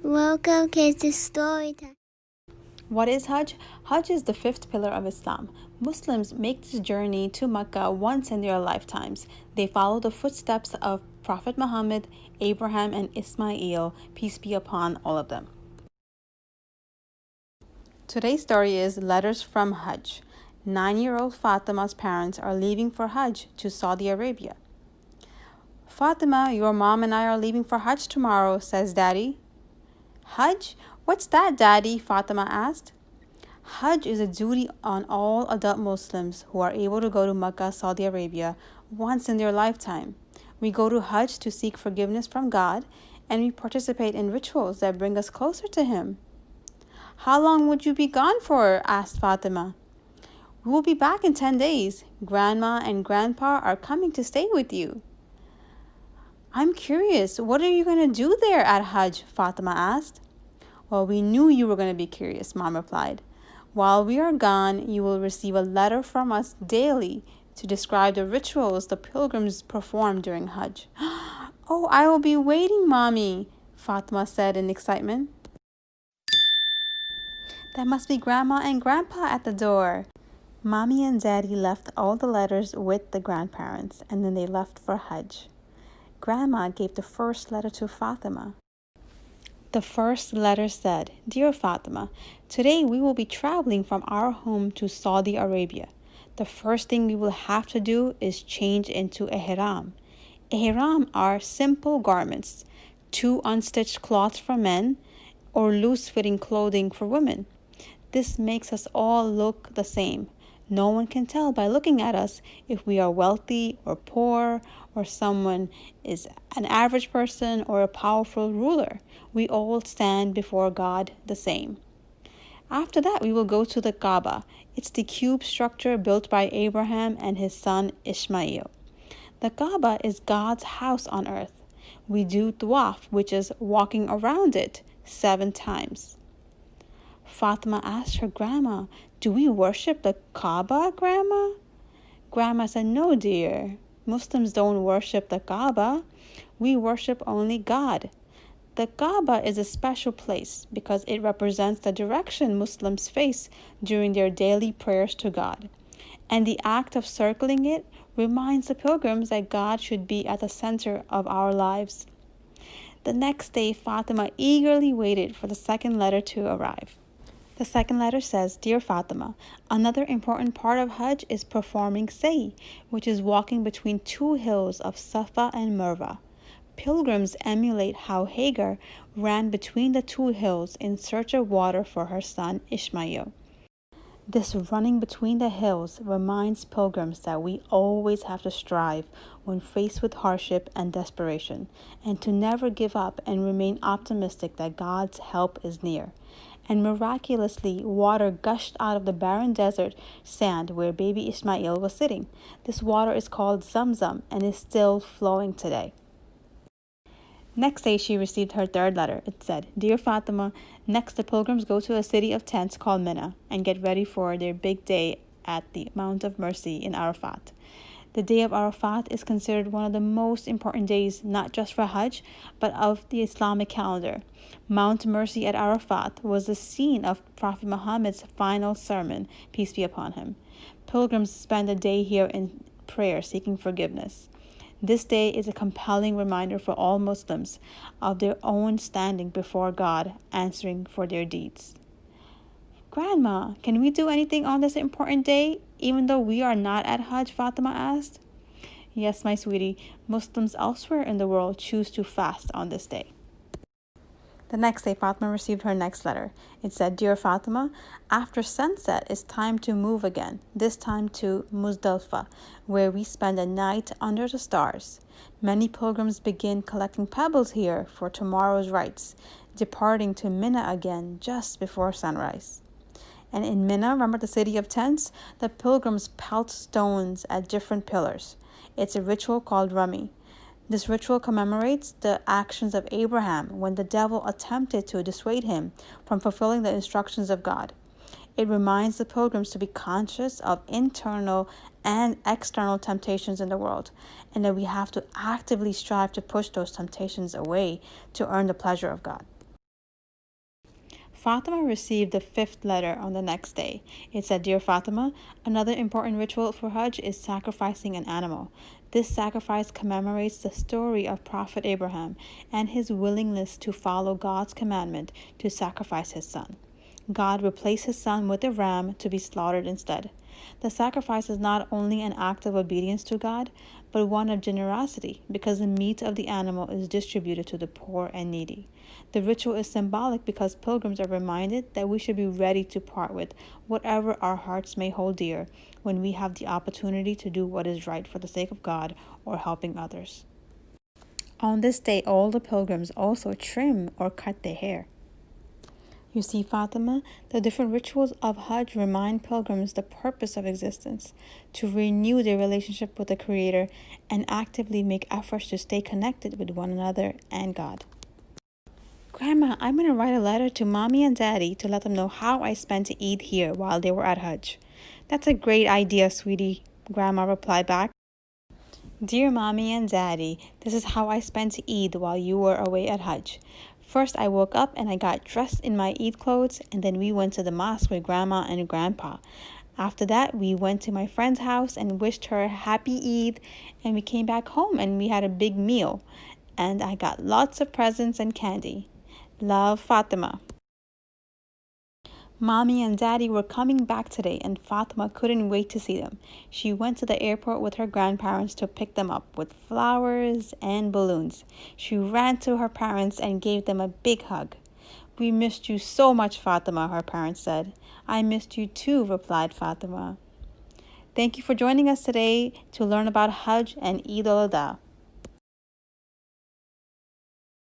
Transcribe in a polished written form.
Welcome kids to story time. What is Hajj? Hajj is the fifth pillar of Islam. Muslims make this journey to Mecca once in their lifetimes. They follow the footsteps of Prophet Muhammad, Abraham, and Ismail, peace be upon all of them. Today's story is Letters from Hajj. 9-year-old Fatima's parents are leaving for Hajj to Saudi Arabia. Fatima, your mom and I are leaving for Hajj tomorrow, says Daddy. Hajj? What's that, Daddy? Fatima asked. Hajj is a duty on all adult Muslims who are able to go to Mecca, Saudi Arabia, once in their lifetime. We go to Hajj to seek forgiveness from God, and we participate in rituals that bring us closer to Him. How long would you be gone for? Asked Fatima. We will be back in 10 days. Grandma and Grandpa are coming to stay with you. I'm curious, what are you going to do there at Hajj? Fatima asked. Well, we knew you were going to be curious, Mom replied. While we are gone, you will receive a letter from us daily to describe the rituals the pilgrims perform during Hajj. Oh, I will be waiting, Mommy, Fatima said in excitement. That must be Grandma and Grandpa at the door. Mommy and Daddy left all the letters with the grandparents, and then they left for Hajj. Grandma gave the first letter to Fatima. The first letter said, Dear Fatima, today we will be traveling from our home to Saudi Arabia. The first thing we will have to do is change into ihram. Ihram are simple garments, 2 unstitched cloths for men or loose-fitting clothing for women. This makes us all look the same. No one can tell by looking at us if we are wealthy or poor, or someone is an average person or a powerful ruler. We all stand before God the same. After that, we will go to the Kaaba. It's the cube structure built by Abraham and his son Ismail. The Kaaba is God's house on earth. We do tawaf, which is walking around it 7 times. Fatima asked her grandma, Do we worship the Kaaba, Grandma? Grandma said, No, dear. Muslims don't worship the Kaaba. We worship only God. The Kaaba is a special place because it represents the direction Muslims face during their daily prayers to God. And the act of circling it reminds the pilgrims that God should be at the center of our lives. The next day, Fatima eagerly waited for the second letter to arrive. The second letter says, Dear Fatima, another important part of Hajj is performing Sa'i, which is walking between 2 hills of Safa and Marwa. Pilgrims emulate how Hagar ran between the 2 hills in search of water for her son Ishmael. This running between the hills reminds pilgrims that we always have to strive when faced with hardship and desperation, and to never give up and remain optimistic that God's help is near. And miraculously, water gushed out of the barren desert sand where baby Ismail was sitting. This water is called Zamzam and is still flowing today. Next day, she received her third letter. It said, Dear Fatima, next the pilgrims go to a city of tents called Mina and get ready for their big day at the Mount of Mercy in Arafat. The day of Arafat is considered one of the most important days, not just for Hajj, but of the Islamic calendar. Mount Mercy at Arafat was the scene of Prophet Muhammad's final sermon, peace be upon him. Pilgrims spend a day here in prayer seeking forgiveness. This day is a compelling reminder for all Muslims of their own standing before God, answering for their deeds. Grandma, can we do anything on this important day, even though we are not at Hajj? Fatima asked. Yes, my sweetie. Muslims elsewhere in the world choose to fast on this day. The next day, Fatima received her next letter. It said, Dear Fatima, after sunset, it's time to move again, this time to Muzdalfa, where we spend a night under the stars. Many pilgrims begin collecting pebbles here for tomorrow's rites, departing to Mina again just before sunrise. And in Mina, remember the city of tents? The pilgrims pelt stones at different pillars. It's a ritual called Rami. This ritual commemorates the actions of Abraham when the devil attempted to dissuade him from fulfilling the instructions of God. It reminds the pilgrims to be conscious of internal and external temptations in the world, and that we have to actively strive to push those temptations away to earn the pleasure of God. Fatima received the fifth letter on the next day. It said, "Dear Fatima, another important ritual for Hajj is sacrificing an animal. This sacrifice commemorates the story of Prophet Abraham and his willingness to follow God's commandment to sacrifice his son. God replaced his son with a ram to be slaughtered instead. The sacrifice is not only an act of obedience to God, but one of generosity, because the meat of the animal is distributed to the poor and needy. The ritual is symbolic because pilgrims are reminded that we should be ready to part with whatever our hearts may hold dear when we have the opportunity to do what is right for the sake of God or helping others." On this day, all the pilgrims also trim or cut their hair. You see, Fatima, the different rituals of Hajj remind pilgrims the purpose of existence, to renew their relationship with the Creator and actively make efforts to stay connected with one another and God. Grandma, I'm going to write a letter to Mommy and Daddy to let them know how I spent Eid here while they were at Hajj. That's a great idea, sweetie, Grandma replied back. "Dear Mommy and Daddy, this is how I spent Eid while you were away at Hajj. First, I woke up and I got dressed in my Eid clothes, and then we went to the mosque with Grandma and Grandpa. After that, we went to my friend's house and wished her happy Eid, and we came back home and we had a big meal. And I got lots of presents and candy. Love, Fatima." Mommy and Daddy were coming back today, and Fatima couldn't wait to see them. She went to the airport with her grandparents to pick them up with flowers and balloons. She ran to her parents and gave them a big hug. "We missed you so much, Fatima," her parents said. "I missed you too," replied Fatima. Thank you for joining us today to learn about Hajj and Eid al-Adha.